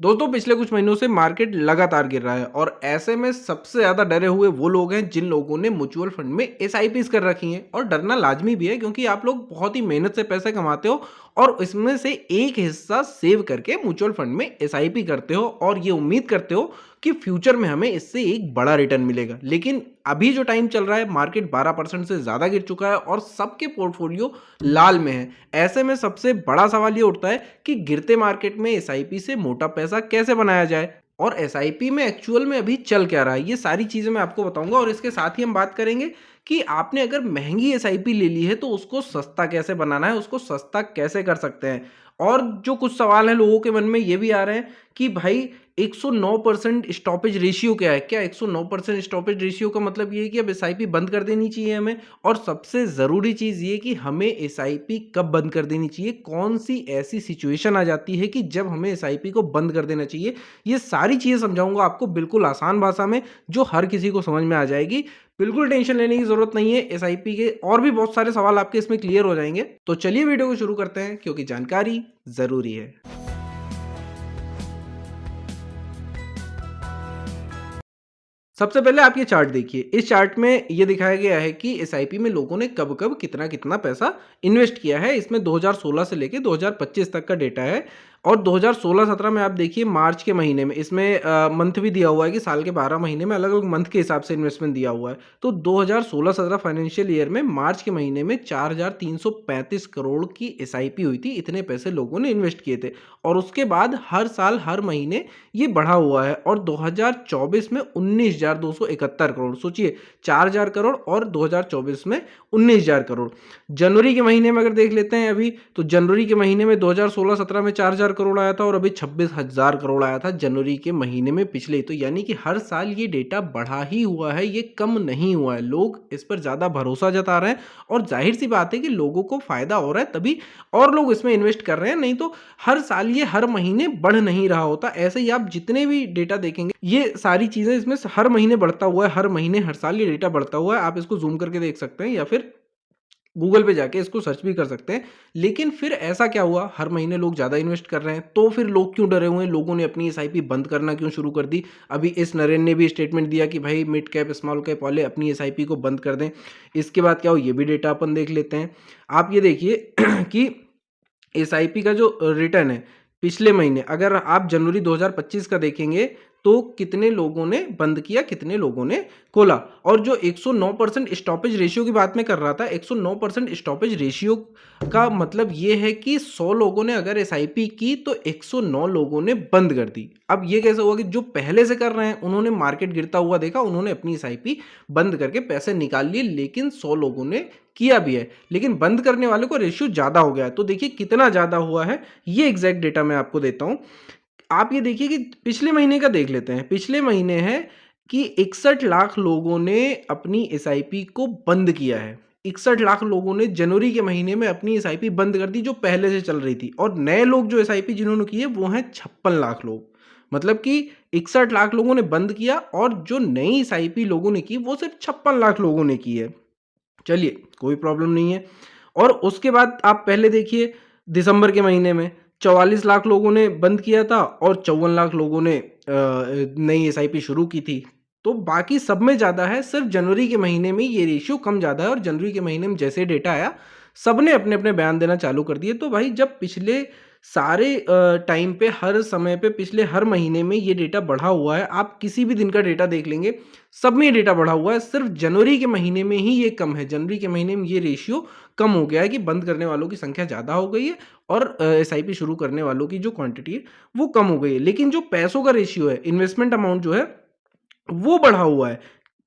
दोस्तों पिछले कुछ महीनों से मार्केट लगातार गिर रहा है और ऐसे में सबसे ज्यादा डरे हुए वो लोग हैं जिन लोगों ने म्यूचुअल फंड में एसआईपीस कर रखी हैं। और डरना लाजमी भी है क्योंकि आप लोग बहुत ही मेहनत से पैसे कमाते हो और इसमें से एक हिस्सा सेव करके म्यूचुअल फंड में एसआईपी करते हो और ये उम्मीद करते हो कि फ्यूचर में हमें इससे एक बड़ा रिटर्न मिलेगा। लेकिन अभी जो टाइम चल रहा है मार्केट 12% से ज्यादा गिर चुका है और सबके पोर्टफोलियो लाल में है। ऐसे में सबसे बड़ा सवाल ये उठता है कि गिरते मार्केट में एसआईपी से मोटा पैसा कैसे बनाया जाए और एसआईपी में एक्चुअल में अभी चल क्या रहा है। ये सारी चीजें मैं आपको बताऊंगा और इसके साथ ही हम बात करेंगे कि आपने अगर महंगी एसआईपी ले ली है तो उसको सस्ता कैसे बनाना है, उसको सस्ता कैसे कर सकते हैं। और जो कुछ सवाल है लोगों के मन में ये भी आ रहे हैं कि भाई 109% स्टॉपेज रेशियो क्या है। क्या 109% स्टॉपेज रेशियो का मतलब ये है कि अब एसआईपी बंद कर देनी चाहिए हमें? और सबसे ज़रूरी चीज़ ये कि हमें एसआईपी कब बंद कर देनी चाहिए, कौन सी ऐसी सिचुएशन आ जाती है कि जब हमें एसआईपी को बंद कर देना चाहिए। ये सारी चीज़ें समझाऊंगा आपको बिल्कुल आसान भाषा में जो हर किसी को समझ में आ जाएगी। बिल्कुल टेंशन लेने की जरूरत नहीं है, एसआईपी के और भी बहुत सारे सवाल आपके इसमें क्लियर हो जाएंगे। तो चलिए वीडियो को शुरू करते हैं क्योंकि जानकारी ज़रूरी है। सबसे पहले आप ये चार्ट देखिए। इस चार्ट में ये दिखाया गया है कि एसआईपी में लोगों ने कब कब कितना कितना पैसा इन्वेस्ट किया है। इसमें 2016 से लेके 2025 तक का डेटा है। और 2016-17 में आप देखिए मार्च के महीने में इसमें मंथ भी दिया हुआ है कि साल के 12 महीने में अलग अलग मंथ के हिसाब से इन्वेस्टमेंट दिया हुआ है। तो 2016-17 फाइनेंशियल ईयर में मार्च के महीने में 4,335 करोड़ की एसआईपी हुई थी। इतने पैसे लोगों ने इन्वेस्ट किए थे और उसके बाद हर साल हर महीने ये बढ़ा हुआ है। और 2024 में 19,271 करोड़, सोचिए 4,000 करोड़ और 2024 में 19,000 करोड़। जनवरी के महीने में अगर देख लेते हैं अभी, तो जनवरी के महीने में 2016-17 में 4,000 करोड़ आया था और अभी 26,000 करोड़ आया था जनवरी के महीने में पिछले। तो यानी कि हर साल ये डेटा बढ़ा ही हुआ है, ये कम नहीं हुआ है। लोग इस पर ज़्यादा भरोसा जता रहे हैं और जाहिर सी बात है कि लोगों को फायदा हो रहा है तभी और लोग इसमें इन्वेस्ट कर रहे हैं, नहीं तो हर साल ये हर महीने बढ़ नहीं रहा होता। ऐसे ही आप जितने भी डेटा देखेंगे ये सारी चीज़ें इसमें हर महीने बढ़ता हुआ है, हर महीने हर साल ये डेटा बढ़ता हुआ है। आप इसको जूम करके देख सकते हैं या फिर गूगल पे जाके इसको सर्च भी कर सकते हैं। लेकिन फिर ऐसा क्या हुआ, हर महीने लोग ज़्यादा इन्वेस्ट कर रहे हैं तो फिर लोग क्यों डरे हुए हैं, लोगों ने अपनी एसआईपी बंद करना क्यों शुरू कर दी। अभी इस नरेन ने भी स्टेटमेंट दिया कि भाई मिड कैप स्मॉल कैप वाले अपनी एसआईपी को बंद कर दें। इसके बाद क्या हो ये भी डेटा अपन देख लेते हैं। आप ये देखिए कि एसआईपी का जो रिटर्न है पिछले महीने अगर आप जनवरी 2025 का देखेंगे तो कितने लोगों ने बंद किया, कितने लोगों ने खोला। और जो 109% स्टॉपेज रेशियो की बात मैं कर रहा था, 109% स्टॉपेज रेशियो का मतलब ये है कि 100 लोगों ने अगर एसआईपी की तो 109 लोगों ने बंद कर दी। अब ये कैसे हुआ कि जो पहले से कर रहे हैं उन्होंने मार्केट गिरता हुआ देखा, उन्होंने अपनी एसआईपी बंद करके पैसे निकाल लिए, लेकिन 100 लोगों ने किया भी है। लेकिन बंद करने वाले को रेशियो ज़्यादा हो गया है। तो देखिए कितना ज़्यादा हुआ है, ये एग्जैक्ट डेटा मैं आपको देता हूँ। आप ये देखिए कि पिछले महीने का देख लेते हैं। पिछले महीने है कि 61 लाख लोगों ने अपनी एसआईपी को बंद किया है। 61 लाख लोगों ने जनवरी के महीने में अपनी एसआईपी बंद कर दी जो पहले से चल रही थी। और नए लोग जो एसआईपी जिन्होंने की है वो हैं 56 लाख लोग। मतलब कि 61 लाख लोगों ने बंद किया और जो नई एसआईपी लोगों ने की वो सिर्फ 56 लाख लोगों ने की है। चलिए कोई प्रॉब्लम नहीं है। और उसके बाद आप पहले देखिए दिसंबर के महीने में 44 लाख लोगों ने बंद किया था और 54 लाख लोगों ने नई एसआईपी शुरू की थी। तो बाकी सब में ज़्यादा है, सिर्फ जनवरी के महीने में ये रेशियो कम ज़्यादा है। और जनवरी के महीने में जैसे डेटा आया सबने अपने अपने बयान देना चालू कर दिए। तो भाई जब पिछले सारे टाइम पे हर समय पे पिछले हर महीने में ये डेटा बढ़ा हुआ है, आप किसी भी दिन का डेटा देख लेंगे सब में ये डेटा बढ़ा हुआ है। सिर्फ जनवरी के महीने में ही ये कम है, जनवरी के महीने में ये रेशियो कम हो गया है कि बंद करने वालों की संख्या ज़्यादा हो गई है और एसआईपी शुरू करने वालों की जो क्वांटिटी है वो कम हो गई है। लेकिन जो पैसों का रेशियो है, इन्वेस्टमेंट अमाउंट जो है वो बढ़ा हुआ है।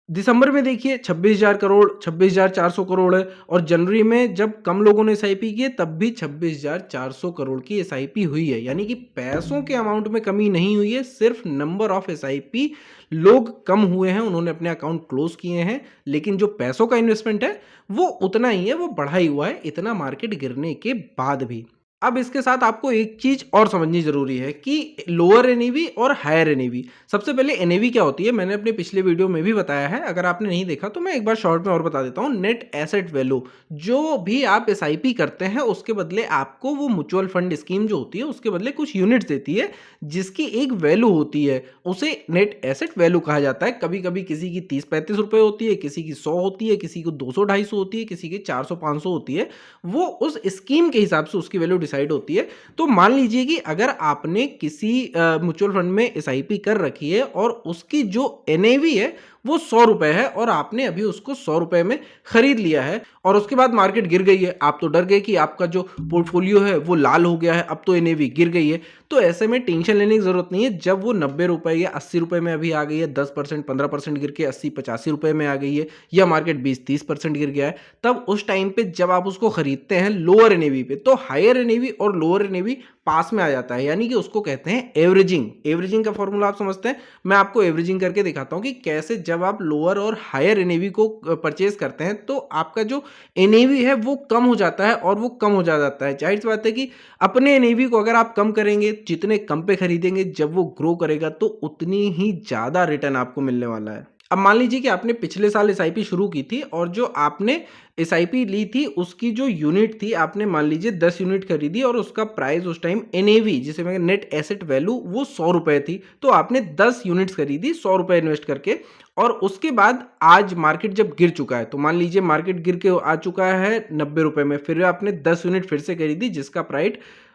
दिसंबर में देखिए 26,000 करोड़, 26,400 करोड़ है। और जनवरी में जब कम लोगों ने एसआईपी की है तब भी 26,400 करोड़ की एसआईपी हुई है। यानी कि पैसों के अमाउंट में कमी नहीं हुई है, सिर्फ नंबर ऑफ एसआईपी लोग कम हुए हैं, उन्होंने अपने अकाउंट क्लोज किए हैं। लेकिन जो पैसों का इन्वेस्टमेंट है वो उतना ही है, वो बढ़ा ही हुआ है इतना मार्केट गिरने के बाद भी। अब इसके साथ आपको एक चीज़ और समझनी ज़रूरी है कि लोअर एनएवी और हायर एनएवी। सबसे पहले एनएवी क्या होती है, मैंने अपने पिछले वीडियो में भी बताया है, अगर आपने नहीं देखा तो मैं एक बार शॉर्ट में और बता देता हूँ। नेट एसेट वैल्यू, जो भी आप एसआईपी करते हैं उसके बदले आपको वो म्यूचुअल फंड स्कीम जो होती है उसके बदले कुछ यूनिट्स देती है, जिसकी एक वैल्यू होती है, उसे नेट एसेट वैल्यू कहा जाता है। कभी कभी किसी की 30-35 रुपए होती है, किसी की 100 होती है, किसी को 200-250 होती है, किसी की 400-500 होती है। वो उस स्कीम के हिसाब से उसकी वैल्यू डिसाइड होती है। तो मान लीजिए कि अगर आपने किसी म्यूचुअल फंड में एसआईपी कर रखी है और उसकी जो एनएवी है वो 100 रुपए है और आपने अभी उसको 100 रुपए में खरीद लिया है और उसके बाद मार्केट गिर गई है, आप तो डर गए कि आपका जो पोर्टफोलियो है वो लाल हो गया है, अब तो एनएवी गिर गई है। तो ऐसे में टेंशन लेने की जरूरत नहीं है। जब वो 90 रुपए या 80 रुपए में अभी आ गई है, 10% 15% गिर के 80-85 रुपए में आ गई है, या मार्केट 20-30% गिर गया है, तब उस टाइम पे जब आप उसको खरीदते हैं लोअर एनएवी पे, तो हायर एनएवी और लोअर एनएवी पास में आ जाता है, यानी कि उसको कहते हैं एवरेजिंग। एवरेजिंग का फॉर्मूला आप समझते हैं, मैं आपको एवरेजिंग करके दिखाता हूं कि कैसे जब आप लोअर और हायर एनएवी को परचेज करते हैं तो आपका जो एनएवी है वो कम हो जाता है और वो कम हो जाता है। जाहिर सी बात है कि अपने एनएवी को अगर आप कम करेंगे, जितने कम पे खरीदेंगे, जब वो ग्रो करेगा तो उतनी ही ज्यादा रिटर्न आपको मिलने वाला है। अब मान लीजिए कि आपने पिछले साल एसआईपी शुरू की थी और जो आपने एसआईपी ली थी उसकी जो यूनिट थी, आपने मान लीजिए 10 यूनिट खरीदी और उसका प्राइस उस टाइम एनएवी, जिसे मैं नेट एसेट वैल्यू, वो 100 रुपए थी। तो आपने 10 यूनिट्स खरीदी 100 रुपए इन्वेस्ट करके, और उसके बाद आज मार्केट जब गिर चुका है, तो मान लीजिए मार्केट गिर के आ चुका है 90 रुपए में, फिर आपने 10 यूनिट फिर से खरीदी जिसका प्राइस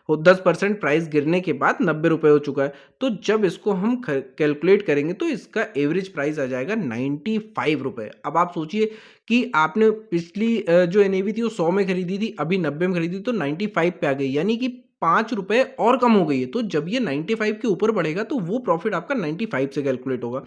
10% प्राइस गिरने के बाद 90 रुपए हो चुका है। तो जब इसको हम कैलकुलेट करेंगे तो इसका एवरेज प्राइस आ जाएगा 95 रुपए। अब आप सोचिए कि आपने पिछली जो एनएवी थी वो 100 में खरीदी थी, अभी 90 में खरीदी तो 95 पे आ गई, यानी कि 5 रुपए और कम हो गई है। तो जब ये 95 के ऊपर बढ़ेगा तो वो प्रॉफिट आपका 95 से कैलकुलेट होगा।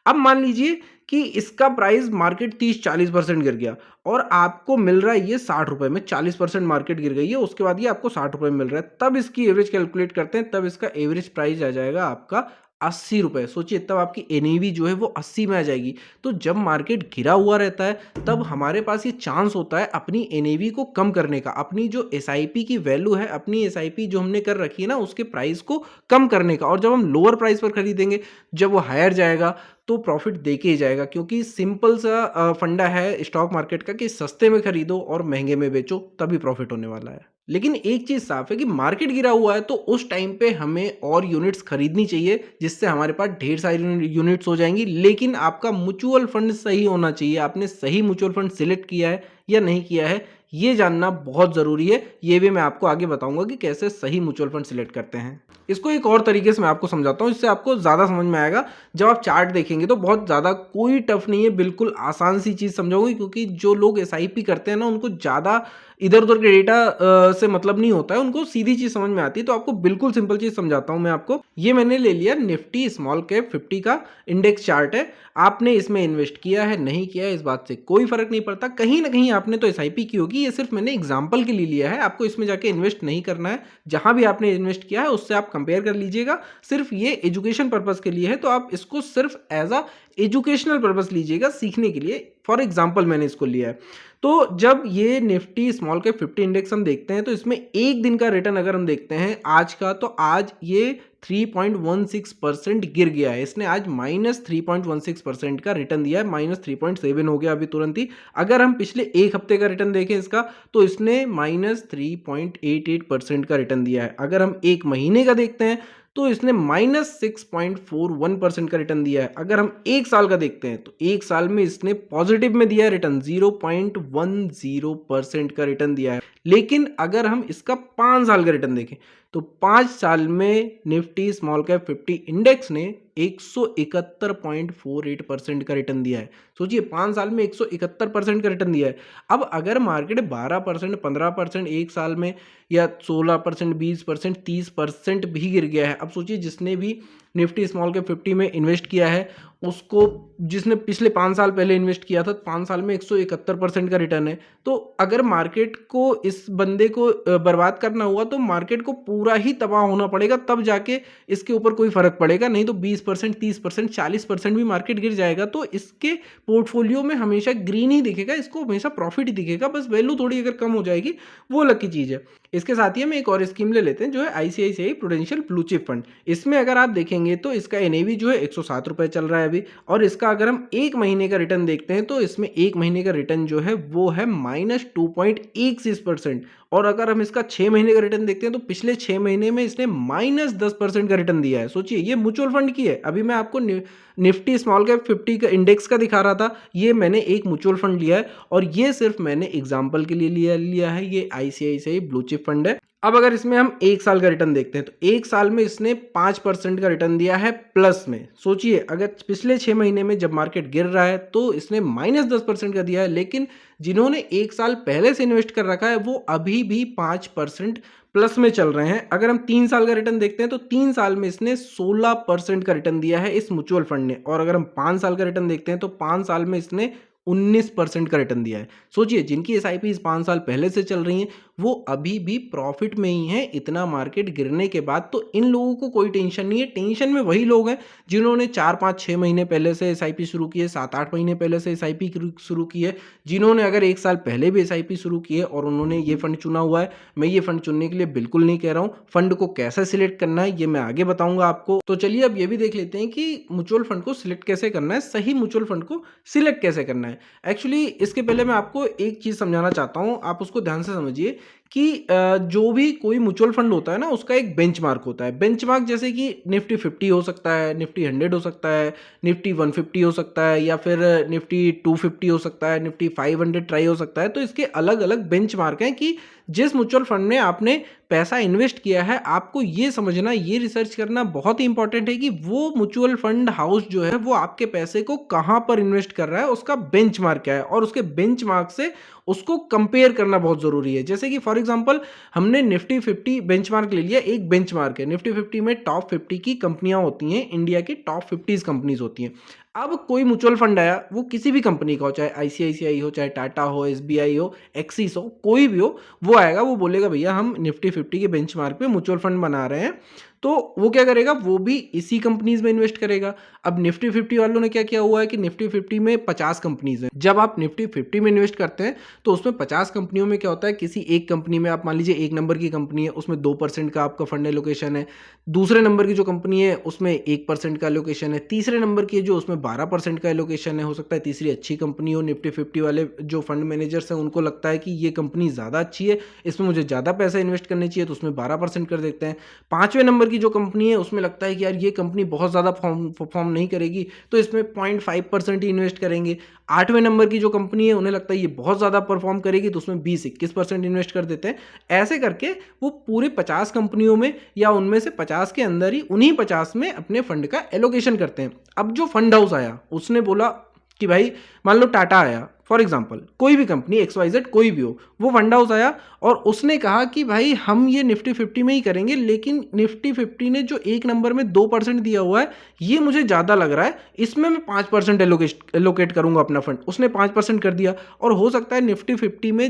अब मान लीजिए कि इसका प्राइस मार्केट 30-40% गिर गया और आपको मिल रहा है ये 60 रुपए में, 40% मार्केट गिर गई है, उसके बाद ये आपको 60 रुपए में मिल रहा है, तब इसकी एवरेज कैलकुलेट करते हैं, तब इसका एवरेज प्राइस आ जाएगा आपका 80 रुपए। सोचिए तब आपकी एनएवी जो है वो 80 में आ जाएगी। तो जब मार्केट गिरा हुआ रहता है तब हमारे पास ये चांस होता है अपनी एनएवी को कम करने का, अपनी जो एसआईपी की वैल्यू है, अपनी एसआईपी जो हमने कर रखी है ना, उसके प्राइस को कम करने का। और जब हम लोअर प्राइस पर खरीदेंगे, जब वो हायर जाएगा तो प्रॉफिट देके ही जाएगा, क्योंकि सिंपल सा फंडा है स्टॉक मार्केट का कि सस्ते में खरीदो और महंगे में बेचो, तभी प्रॉफिट होने वाला है। लेकिन एक चीज साफ है कि मार्केट गिरा हुआ है तो उस टाइम पे हमें और यूनिट्स खरीदनी चाहिए, जिससे हमारे पास ढेर सारी यूनिट्स हो जाएंगी। लेकिन आपका म्यूचुअल फंड सही होना चाहिए, आपने सही म्यूचुअल फंड सिलेक्ट किया है या नहीं किया है, ये जानना बहुत ज़रूरी है। ये भी मैं आपको आगे बताऊंगा कि कैसे सही म्यूचुअल फंड सिलेक्ट करते हैं। इसको एक और तरीके से मैं आपको समझाता हूँ, इससे आपको ज़्यादा समझ में आएगा। जब आप चार्ट देखेंगे तो बहुत ज़्यादा कोई टफ नहीं है, बिल्कुल आसान सी चीज़ समझाऊंगी, क्योंकि जो लोग एसआईपी करते हैं ना, उनको ज़्यादा इधर उधर के डेटा से मतलब नहीं होता है, उनको सीधी चीज़ समझ में आती है। तो आपको बिल्कुल सिंपल चीज़ समझाता हूँ मैं आपको। ये मैंने ले लिया निफ्टी स्मॉल कैप 50 का इंडेक्स चार्ट है। आपने इसमें इन्वेस्ट किया है नहीं किया है इस बात से कोई फर्क नहीं पड़ता, कहीं ना कहीं आपने तो एसआईपी की होगी। ये सिर्फ मैंने एग्जांपल के लिए लिया है, आपको इसमें जाके इन्वेस्ट नहीं करना है। जहां भी आपने इन्वेस्ट किया है उससे आप कंपेयर कर लीजिएगा। सिर्फ ये एजुकेशन पर्पस के लिए है, तो आप इसको सिर्फ एज अ एजुकेशनल पर्पस लीजिएगा, सीखने के लिए। फॉर एग्जाम्पल मैंने इसको लिया है। तो जब ये निफ्टी स्मॉल कैप 50 इंडेक्स हम देखते हैं तो इसमें एक दिन का रिटर्न अगर हम देखते हैं आज का, तो आज ये 3.16% गिर गया है। इसने आज -3.16% का रिटर्न दिया है, -3.7 हो गया अभी तुरंत ही। अगर हम पिछले एक हफ्ते का रिटर्न देखें इसका, तो इसने -3.88% का रिटर्न दिया है। अगर हम एक महीने का देखते हैं तो इसने -6.41% का रिटर्न दिया है। अगर हम एक साल का देखते हैं तो एक साल में इसने पॉजिटिव में दिया है रिटर्न, 0.10% का रिटर्न दिया है। लेकिन अगर हम इसका 5 साल का रिटर्न देखें तो 5 साल में निफ्टी स्मॉल कैप 50 इंडेक्स ने 171.48% का रिटर्न दिया है। सोचिए 5 साल में 171% का रिटर्न दिया है। अब अगर मार्केट 12%, 15% एक साल में, या 16%, 20%, 30% भी गिर गया है, अब सोचिए जिसने भी निफ्टी स्मॉल कैप 50 में इन्वेस्ट किया है, उसको जिसने पिछले 5 साल पहले इन्वेस्ट किया था, 5 साल में 171% का रिटर्न है। तो अगर मार्केट को, इस बंदे को बर्बाद करना हुआ तो मार्केट को पूरा ही तबाह होना पड़ेगा, तब जाके इसके ऊपर कोई फर्क पड़ेगा। नहीं तो 20%, 30%, 40% भी मार्केट गिर जाएगा तो इसके पोर्टफोलियो में हमेशा ग्रीन ही दिखेगा, इसको हमेशा प्रॉफिट ही दिखेगा। बस वैल्यू थोड़ी अगर कम हो जाएगी वो अलग की चीज़ है। इसके साथ ही हम एक और स्कीम ले लेते हैं जो है ICICI prudential blue chip fund. इसमें अगर आप देखेंगे तो इसका एनएवी जो है 107 रुपये चल रहा है अभी, और इसका अगर हम एक महीने का रिटर्न देखते हैं तो इसमें एक महीने का रिटर्न जो है वो है -2.16%। और अगर हम इसका 6 महीने का रिटर्न देखते हैं तो पिछले 6 महीने में इसने -10% का रिटर्न दिया है। सोचिए, ये म्यूचुअल फंड की है। अभी मैं आपको निफ्टी स्मॉल कैप 50 का इंडेक्स का दिखा रहा था, ये मैंने एक म्यूचुअल फंड लिया है और ये सिर्फ मैंने एग्जांपल के लिए लिया है। ये आईसीआईसीआई ब्लू चिप फंड है। अब अगर इसमें हम एक साल का रिटर्न देखते हैं तो एक साल में इसने 5% का रिटर्न दिया है प्लस में। सोचिए, अगर पिछले 6 महीने में जब मार्केट गिर रहा है तो इसने -10% का दिया है, लेकिन जिन्होंने एक साल पहले से इन्वेस्ट कर रखा है वो अभी भी 5% प्लस में चल रहे हैं। अगर हम 3 साल का रिटर्न देखते हैं तो 3 साल में इसने 16% का रिटर्न दिया है इस म्यूचुअल फंड ने। और अगर हम 5 साल का रिटर्न देखते हैं तो 5 साल में इसने 19% का रिटर्न दिया है। सोचिए, जिनकी एसआईपी 5 साल पहले से चल रही हैं वो अभी भी प्रॉफिट में ही है इतना मार्केट गिरने के बाद। तो इन लोगों को कोई टेंशन नहीं है। टेंशन में वही लोग हैं जिन्होंने 4-5-6 महीने पहले से एसआईपी शुरू की है, 7-8 महीने पहले से एसआईपी शुरू की है, जिन्होंने अगर एक साल पहले भी एसआईपी शुरू की है और उन्होंने ये फंड चुना हुआ है। मैं ये फंड चुनने के लिए बिल्कुल नहीं कह रहा हूँ। फंड को कैसे सिलेक्ट करना है ये मैं आगे बताऊंगा आपको। तो चलिए अब ये भी देख लेते हैं कि म्यूचुअल फंड को सिलेक्ट कैसे करना है, सही म्यूचुअल फंड को सिलेक्ट कैसे करना है। एक्चुअली इसके पहले मैं आपको एक चीज़ समझाना चाहता हूँ, आप उसको ध्यान से समझिए कि जो भी कोई म्यूचुअल फंड होता है ना, उसका एक बेंचमार्क होता है। बेंचमार्क जैसे कि निफ्टी 50 हो सकता है, निफ्टी 100 हो सकता है, निफ्टी 150 हो सकता है, या फिर निफ्टी 250 हो सकता है, निफ्टी 500 ट्राई हो सकता है। तो इसके अलग अलग बेंचमार्क हैं कि जिस म्यूचुअल फंड में आपने पैसा इन्वेस्ट किया है, आपको ये समझना, ये रिसर्च करना बहुत ही इंपॉर्टेंट है कि वो म्यूचुअल फंड हाउस जो है वो आपके पैसे को कहाँ पर इन्वेस्ट कर रहा है, उसका बेंचमार्क क्या है, और उसके बेंचमार्क से उसको कंपेयर करना बहुत ज़रूरी है। जैसे कि फॉर एग्जांपल हमने निफ्टी 50 बेंचमार्क ले लिया, एक बेंचमार्क है। निफ्टी 50 में टॉप 50 की कंपनियां होती हैं, इंडिया की टॉप 50 कंपनीज होती हैं। अब कोई म्यूचुअल फंड आया, वो किसी भी कंपनी का हो, चाहे आईसीआईसीआई हो, चाहे टाटा हो, एसबीआई हो, एक्सिस हो, कोई भी हो, वो आएगा, वो बोलेगा भैया हम निफ्टी 50 के बेंचमार्क पे म्यूचुअल फंड बना रहे हैं। तो वो क्या करेगा, वो भी इसी कंपनीज में इन्वेस्ट करेगा। अब निफ्टी 50 वालों ने क्या किया हुआ है कि निफ्टी 50 में 50 कंपनीज हैं। जब आप निफ्टी 50 में इन्वेस्ट करते हैं तो उसमें 50 कंपनियों में क्या होता है, किसी एक कंपनी में आप मान लीजिए 1 नंबर की कंपनी है, उसमें 2% का आपका फंड एलोकेशन है। दूसरे नंबर की जो कंपनी है उसमें 1% का एलोकेशन है। तीसरे नंबर की जो उसमें 12% का एलोकेशन है। हो सकता है तीसरी अच्छी कंपनी हो, निफ्टी 50 वाले जो फंड मैनेजर्स हैं उनको लगता है कि ये कंपनी ज़्यादा अच्छी है, इसमें मुझे ज़्यादा पैसा इन्वेस्ट करने चाहिए, तो उसमें 12% कर देते हैं। 5वें नंबर की जो कंपनी है उसमें लगता है कि यार ये कंपनी बहुत ज़्यादा परफॉर्म नहीं करेगी, तो इसमें 0.5% ही इन्वेस्ट करेंगे। 8वें नंबर की जो कंपनी है उन्हें लगता है ये बहुत ज़्यादा परफॉर्म करेगी, तो उसमें 20-21% इन्वेस्ट कर देते हैं। ऐसे करके वो पूरे 50 कंपनियों में या उनमें से 50 के अंदर ही उन्हीं 50 में अपने फंड का एलोकेशन करते हैं। अब जो फंड हाउस आया उसने बोला कि भाई मान लो टाटा आया, फॉर एग्जाम्पल कोई भी कंपनी XYZ कोई भी हो, वो फंड हाउस आया और उसने कहा कि भाई हम ये निफ्टी 50 में ही करेंगे, लेकिन निफ्टी 50 ने जो एक नंबर में 2% दिया हुआ है ये मुझे ज़्यादा लग रहा है, इसमें मैं 5% एलोकेट करूंगा अपना फंड। उसने 5% कर दिया। और हो सकता है निफ्टी 50 में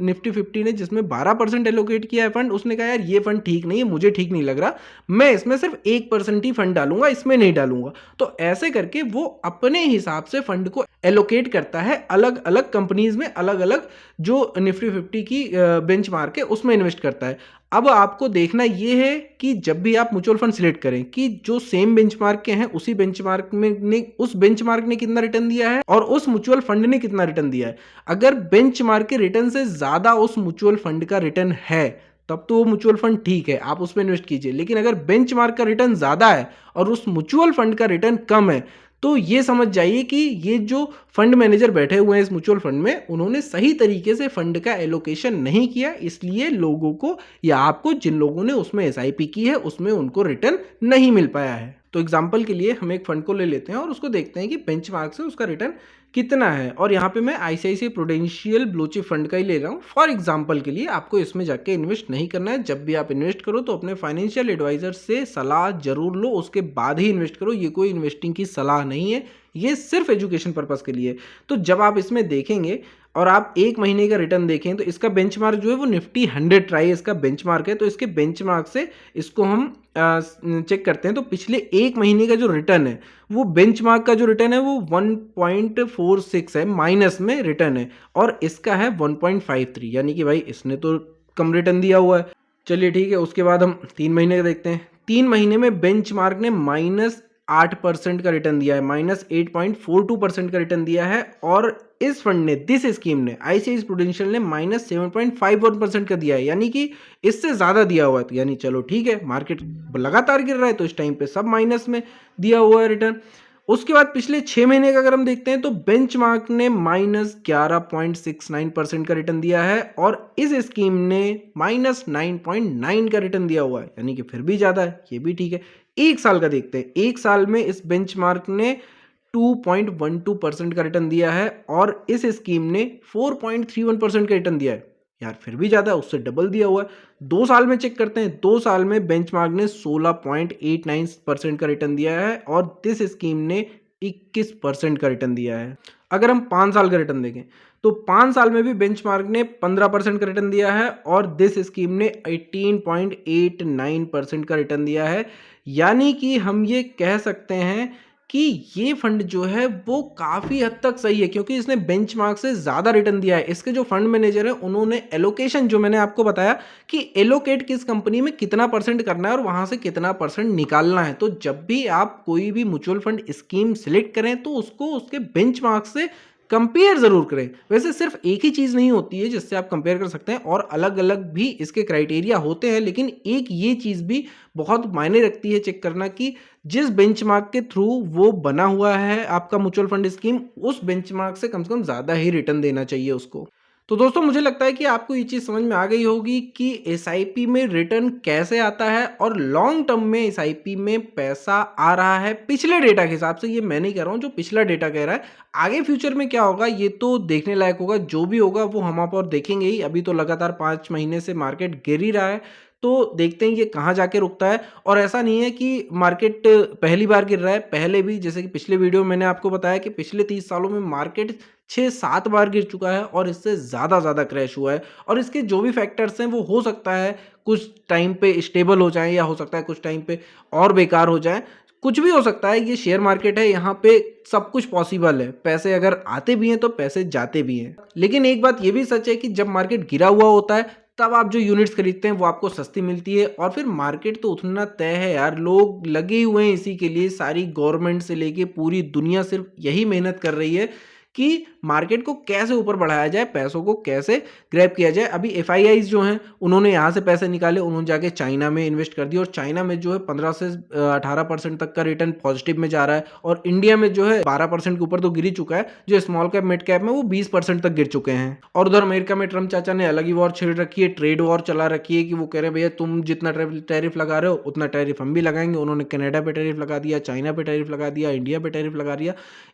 निफ्टी 50 ने जिसमें 12% एलोकेट किया है फंड, उसने कहा यार ये फंड ठीक नहीं है, मुझे ठीक नहीं लग रहा, मैं इसमें सिर्फ 1% ही फंड डालूंगा, इसमें नहीं डालूंगा। तो ऐसे करके वो अपने हिसाब से फंड को एलोकेट करता है अलग अलग कंपनीज में, अलग अलग जो निफ्टी 50 की बेंचमार्क है उसमें इन्वेस्ट करता है। अब आपको देखना ये है कि जब भी आप म्यूचुअल फंड सिलेक्ट करें कि जो सेम बेंचमार्क के हैं उसी बेंचमार्क में उस बेंचमार्क ने कितना रिटर्न दिया है और उस म्यूचुअल फंड ने कितना रिटर्न दिया है। अगर बेंचमार्क के रिटर्न से ज्यादा उस म्यूचुअल फंड का रिटर्न है तब तो वो म्यूचुअल फंड ठीक है, आप उसमें इन्वेस्ट कीजिए। लेकिन अगर बेंचमार्क का रिटर्न ज्यादा है और उस म्यूचुअल फंड का रिटर्न कम है तो ये समझ जाइए कि ये जो फंड मैनेजर बैठे हुए हैं इस म्यूचुअल फंड में, उन्होंने सही तरीके से फंड का एलोकेशन नहीं किया, इसलिए लोगों को या आपको, जिन लोगों ने उसमें एसआईपी की है उसमें उनको रिटर्न नहीं मिल पाया है। तो एग्जाम्पल के लिए हम एक फंड को ले लेते हैं और उसको देखते हैं कि बेंचमार्क से उसका रिटर्न कितना है। और यहाँ पे मैं ICICI prudential blue chip fund का ही ले रहा हूँ फॉर एग्जाम्पल के लिए। आपको इसमें जाके इन्वेस्ट नहीं करना है। जब भी आप इन्वेस्ट करो तो अपने फाइनेंशियल एडवाइजर से सलाह जरूर लो, उसके बाद ही इन्वेस्ट करो। ये कोई इन्वेस्टिंग की सलाह नहीं है, ये सिर्फ एजुकेशन पर्पस के लिए। तो जब आप इसमें देखेंगे और आप एक महीने का रिटर्न देखें तो इसका बेंचमार्क जो है वो निफ्टी 100 ट्राई इसका बेंचमार्क है। तो इसके बेंचमार्क से इसको हम चेक करते हैं तो पिछले एक महीने का जो रिटर्न है वो बेंचमार्क का जो रिटर्न है वो 1.46 है, माइनस में रिटर्न है, और इसका है 1.53, यानी कि भाई इसने तो कम रिटर्न दिया हुआ है। चलिए ठीक है, उसके बाद हम 3 महीने का देखते हैं। 3 महीने में बेंचमार्क ने -8% का रिटर्न दिया है, -8.42% का रिटर्न दिया है। और इस फंड ने, दिस स्कीम ने, आईसीआईसीआई प्रूडेंशियल ने -7.51% का दिया है, यानी कि इससे ज़्यादा दिया हुआ है। तो यानी चलो ठीक है, मार्केट लगातार गिर रहा है तो इस टाइम पे सब माइनस में दिया हुआ है रिटर्न। उसके बाद पिछले 6 महीने का अगर हम देखते हैं तो बेंचमार्क ने -11.69% का रिटर्न दिया है और इस स्कीम ने -9.9 का रिटर्न दिया हुआ है, यानी कि फिर भी ज़्यादा है, ये भी ठीक है। 1 साल का देखते हैं। 1 साल में इस बेंचमार्क ने 2.12% का रिटर्न दिया है और इस स्कीम ने 4.31% का रिटर्न दिया है, यार फिर भी ज़्यादा है, उससे डबल दिया हुआ है। 2 साल में चेक करते हैं। 2 साल में बेंचमार्क ने 16.89% का रिटर्न दिया है और दिस स्कीम ने 21% का रिटर्न दिया है। अगर हम 5 साल का रिटर्न देखें तो 5 साल में भी बेंचमार्क ने 15% का रिटर्न दिया है और दिस स्कीम ने 18.89% का रिटर्न दिया है। यानी कि हम ये कह सकते हैं कि ये फंड जो है वो काफ़ी हद तक सही है, क्योंकि इसने बेंचमार्क से ज़्यादा रिटर्न दिया है। इसके जो फंड मैनेजर हैं उन्होंने एलोकेशन, जो मैंने आपको बताया कि एलोकेट किस कंपनी में कितना परसेंट करना है और वहाँ से कितना परसेंट निकालना है। तो जब भी आप कोई भी म्यूचुअल फंड स्कीम सिलेक्ट करें तो उसको उसके बेंचमार्क से कंपेयर ज़रूर करें। वैसे सिर्फ एक ही चीज़ नहीं होती है जिससे आप कंपेयर कर सकते हैं, और अलग अलग भी इसके क्राइटेरिया होते हैं, लेकिन एक ये चीज़ भी बहुत मायने रखती है चेक करना कि जिस बेंचमार्क के थ्रू वो बना हुआ है आपका म्यूचुअल फंड स्कीम, उस बेंचमार्क से कम ज़्यादा ही रिटर्न देना चाहिए उसको। तो दोस्तों मुझे लगता है कि आपको ये चीज़ समझ में आ गई होगी कि एसआईपी में रिटर्न कैसे आता है और लॉन्ग टर्म में एसआईपी में पैसा आ रहा है पिछले डेटा के हिसाब से। ये मैं नहीं कह रहा हूँ, जो पिछला डेटा कह रहा है। आगे फ्यूचर में क्या होगा ये तो देखने लायक होगा, जो भी होगा वो हम आप और देखेंगे ही। अभी तो लगातार 5 महीने से मार्केट गिर ही रहा है, तो देखते हैं ये कहाँ जाके रुकता है। और ऐसा नहीं है कि मार्केट पहली बार गिर रहा है, पहले भी, जैसे कि पिछले वीडियो में मैंने आपको बताया कि पिछले 30 सालों में मार्केट 6-7 बार गिर चुका है और इससे ज़्यादा क्रैश हुआ है। और इसके जो भी फैक्टर्स हैं वो हो सकता है कुछ टाइम पे स्टेबल हो जाएँ, या हो सकता है कुछ टाइम पे और बेकार हो जाएँ। कुछ भी हो सकता है, ये शेयर मार्केट है, यहाँ पे सब कुछ पॉसिबल है। पैसे अगर आते भी हैं तो पैसे जाते भी हैं। लेकिन एक बात ये भी सच है कि जब मार्केट गिरा हुआ होता है तब आप जो यूनिट्स खरीदते हैं वो आपको सस्ती मिलती है, और फिर मार्केट तो उतना तय है यार, लोग लगे हुए हैं इसी के लिए। सारी गवर्नमेंट से लेके पूरी दुनिया सिर्फ यही मेहनत कर रही है कि मार्केट को कैसे ऊपर बढ़ाया जाए, पैसों को कैसे ग्रैब किया जाए। अभी एफआईआईज जो हैं उन्होंने यहाँ से पैसे निकाले, उन्होंने जाके चाइना में इन्वेस्ट कर दिया, और चाइना में जो है 15 से 18% तक का रिटर्न पॉजिटिव में जा रहा है। और इंडिया में जो है 12% के ऊपर तो गिर ही चुका है, जो स्मॉल कैप मिड कैप में वो 20% तक गिर चुके हैं। और उधर अमेरिका में ट्रम्प चाचा ने अलग ही वॉर छेड़ रखी है, ट्रेड वॉर चला रखी है कि वो कह रहे हैं भैया तुम जितना टैरिफ लगा रहे हो उतना टैरिफ हम भी लगाएंगे। उन्होंने कनाडा पे टैरिफ लगा दिया, चाइना पे टैरिफ लगा दिया, इंडिया पे टैरिफ लगा दिया।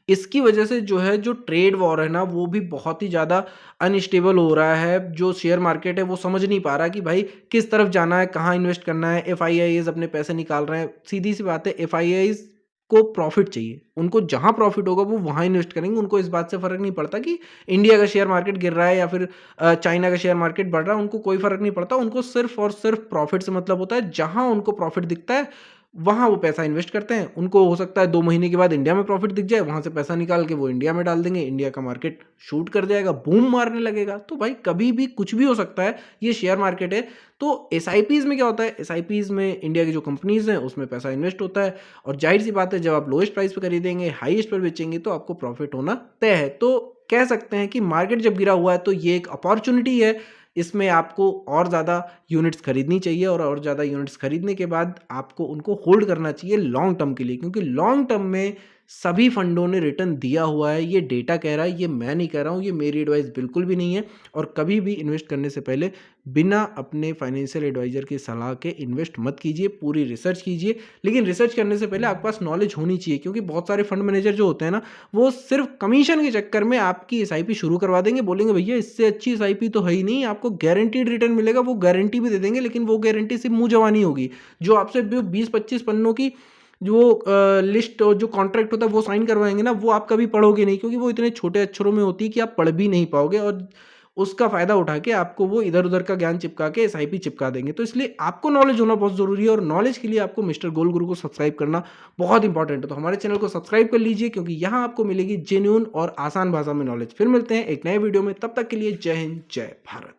इसकी वजह से जो है जो ट्रेड वॉर है ना वो भी बहुत ही ज़्यादा अनस्टेबल हो रहा है। जो शेयर मार्केट है वो समझ नहीं पा रहा कि भाई किस तरफ जाना है, कहाँ इन्वेस्ट करना है। एफआईआईज अपने पैसे निकाल रहे हैं, सीधी सी बात है, एफआईआईज को प्रॉफिट चाहिए, उनको जहां प्रॉफिट होगा वो वहां इन्वेस्ट करेंगे। उनको इस बात से फर्क नहीं पड़ता कि इंडिया का शेयर मार्केट गिर रहा है या फिर चाइना का शेयर मार्केट बढ़ रहा है, उनको कोई फर्क नहीं पड़ता। उनको सिर्फ और सिर्फ प्रॉफिट से मतलब होता है। जहां उनको प्रॉफिट दिखता है वहाँ वो पैसा इन्वेस्ट करते हैं। उनको हो सकता है 2 महीने के बाद इंडिया में प्रॉफिट दिख जाए, वहाँ से पैसा निकाल के वो इंडिया में डाल देंगे, इंडिया का मार्केट शूट कर जाएगा, बूम मारने लगेगा। तो भाई कभी भी कुछ भी हो सकता है, ये शेयर मार्केट है। तो एसआईपीज़ में क्या होता है, एसआईपीज़ में इंडिया की जो कंपनीज़ हैं उसमें पैसा इन्वेस्ट होता है, और जाहिर सी बात है जब आप लोएस्ट प्राइस पर खरीदेंगे, हाईएस्ट पर बेचेंगे तो आपको प्रॉफिट होना तय है। तो कह सकते हैं कि मार्केट जब गिरा हुआ है तो ये एक अपॉर्चुनिटी है, इसमें आपको और ज़्यादा यूनिट्स खरीदनी चाहिए, और ज़्यादा यूनिट्स खरीदने के बाद आपको उनको होल्ड करना चाहिए लॉन्ग टर्म के लिए, क्योंकि लॉन्ग टर्म में सभी फंडों ने रिटर्न दिया हुआ है। ये डेटा कह रहा है, ये मैं नहीं कह रहा हूँ, ये मेरी एडवाइस बिल्कुल भी नहीं है। और कभी भी इन्वेस्ट करने से पहले बिना अपने फाइनेंशियल एडवाइजर की सलाह के इन्वेस्ट मत कीजिए, पूरी रिसर्च कीजिए। लेकिन रिसर्च करने से पहले आपके पास नॉलेज होनी चाहिए, क्योंकि बहुत सारे फंड मैनेजर जो होते हैं ना वो सिर्फ कमीशन के चक्कर में आपकी एसआईपी शुरू करवा देंगे, बोलेंगे भैया इससे अच्छी एसआईपी तो है ही नहीं, आपको गारंटीड रिटर्न मिलेगा। वो गारंटी भी दे देंगे, लेकिन वो गारंटी सिर्फ मुंह जवानी होगी। जो आपसे 20-25 पन्नों की जो लिस्ट और जो कॉन्ट्रैक्ट होता है वो साइन करवाएंगे ना, वो आप कभी पढ़ोगे नहीं, क्योंकि वो इतने छोटे अक्षरों में होती है कि आप पढ़ भी नहीं पाओगे, और उसका फ़ायदा उठा के आपको वो इधर उधर का ज्ञान चिपका के एसआईपी चिपका देंगे। तो इसलिए आपको नॉलेज होना बहुत ज़रूरी है, और नॉलेज के लिए आपको मिस्टर गोल गुरु को सब्सक्राइब करना बहुत इंपॉर्टेंट है। तो हमारे चैनल को सब्सक्राइब कर लीजिए, क्योंकि यहाँ आपको मिलेगी जेन्युइन और आसान भाषा में नॉलेज। फिर मिलते हैं एक नए वीडियो में, तब तक के लिए जय हिंद, जय भारत।